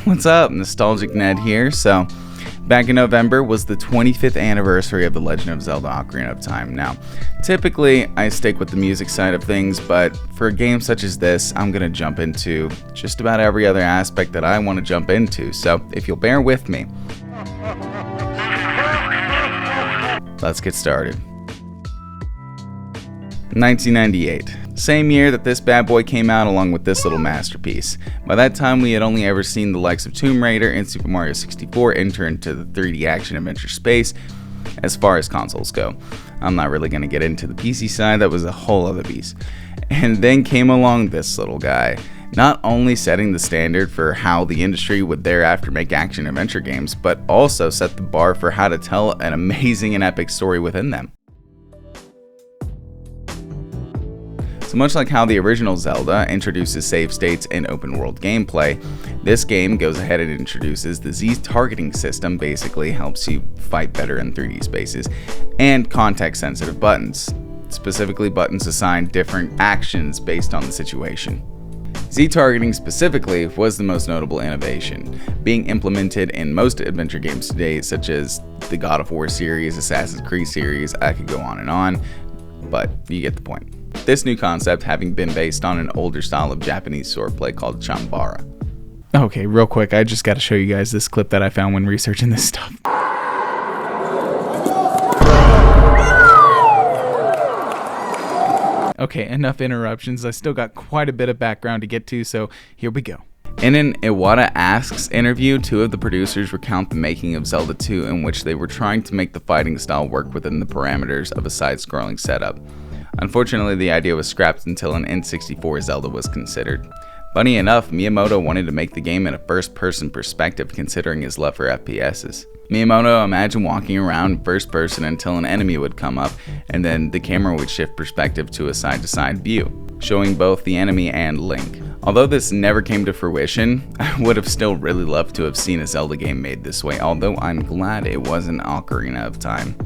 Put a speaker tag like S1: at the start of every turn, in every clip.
S1: What's up? Nostalgic Ned here. So, back in November was the 25th anniversary of The Legend of Zelda Ocarina of Time. Now, typically I stick with the music side of things, but for a game such as this, I'm going to jump into just about every other aspect that I want to jump into. So, if you'll bear with me, let's get started. 1998. Same year that this bad boy came out along with this little masterpiece. By that time we had only ever seen the likes of Tomb Raider and Super Mario 64 enter into the 3D action adventure space as far as consoles go. I'm not really going to get into the PC side, that was a whole other beast. And then came along this little guy, not only setting the standard for how the industry would thereafter make action adventure games, but also set the bar for how to tell an amazing and epic story within them. So much like how the original Zelda introduces save states and open world gameplay, this game goes ahead and introduces the Z targeting system, basically helps you fight better in 3D spaces, and context sensitive buttons, specifically buttons assigned different actions based on the situation. Z targeting specifically was the most notable innovation, being implemented in most adventure games today, such as the God of War series, Assassin's Creed series. I could go on, but you get the point. This new concept having been based on an older style of Japanese swordplay called chambara.
S2: Okay, real quick, I just got to show you guys this clip that I found when researching this stuff. Okay, enough interruptions. I still got quite a bit of background to get to, so here we go.
S1: In an Iwata Asks interview, two of the producers recount the making of Zelda 2, in which they were trying to make the fighting style work within the parameters of a side-scrolling setup. Unfortunately, the idea was scrapped until an N64 Zelda was considered. Funny enough, Miyamoto wanted to make the game in a first-person perspective, considering his love for FPSs. Miyamoto imagined walking around first person until an enemy would come up, and then the camera would shift perspective to a side-to-side view, showing both the enemy and Link. Although this never came to fruition, I would have still really loved to have seen a Zelda game made this way, although I'm glad it wasn't Ocarina of Time.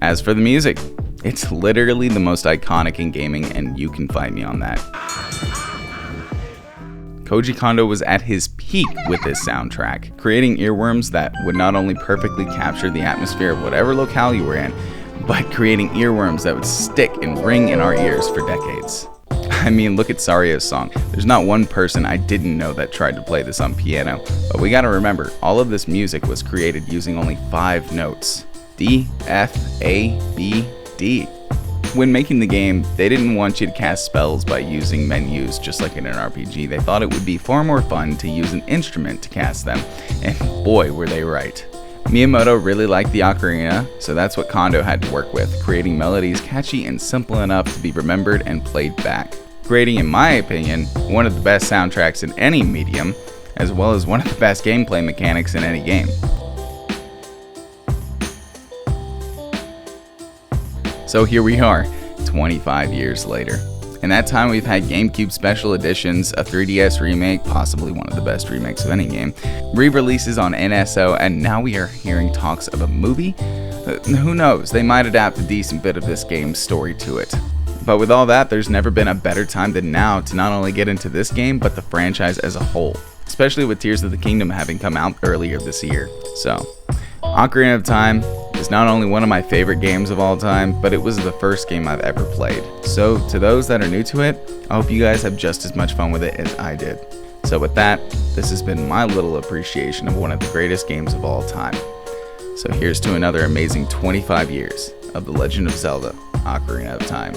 S1: As for the music, it's literally the most iconic in gaming, and you can fight me on that. Koji Kondo was at his peak with this soundtrack, creating earworms that would not only perfectly capture the atmosphere of whatever locale you were in, but creating earworms that would stick and ring in our ears for decades. I mean, look at Sario's song. There's not one person I didn't know that tried to play this on piano, but we gotta remember, all of this music was created using only 5 notes. D, F, A, B, D. When making the game, they didn't want you to cast spells by using menus just like in an RPG. They thought it would be far more fun to use an instrument to cast them, and boy were they right. Miyamoto really liked the ocarina, so that's what Kondo had to work with, creating melodies catchy and simple enough to be remembered and played back. Creating, in my opinion, one of the best soundtracks in any medium, as well as one of the best gameplay mechanics in any game. So here we are, 25 years later. In that time we've had GameCube special editions, a 3DS remake, possibly one of the best remakes of any game, re-releases on NSO, and now we are hearing talks of a movie? Who knows, they might adapt a decent bit of this game's story to it. But with all that, there's never been a better time than now to not only get into this game, but the franchise as a whole, especially with Tears of the Kingdom having come out earlier this year. So, Ocarina of Time is not only one of my favorite games of all time, but it was the first game I've ever played. So to those that are new to it, I hope you guys have just as much fun with it as I did. So with that, this has been my little appreciation of one of the greatest games of all time. So here's to another amazing 25 years of The Legend of Zelda: Ocarina of Time.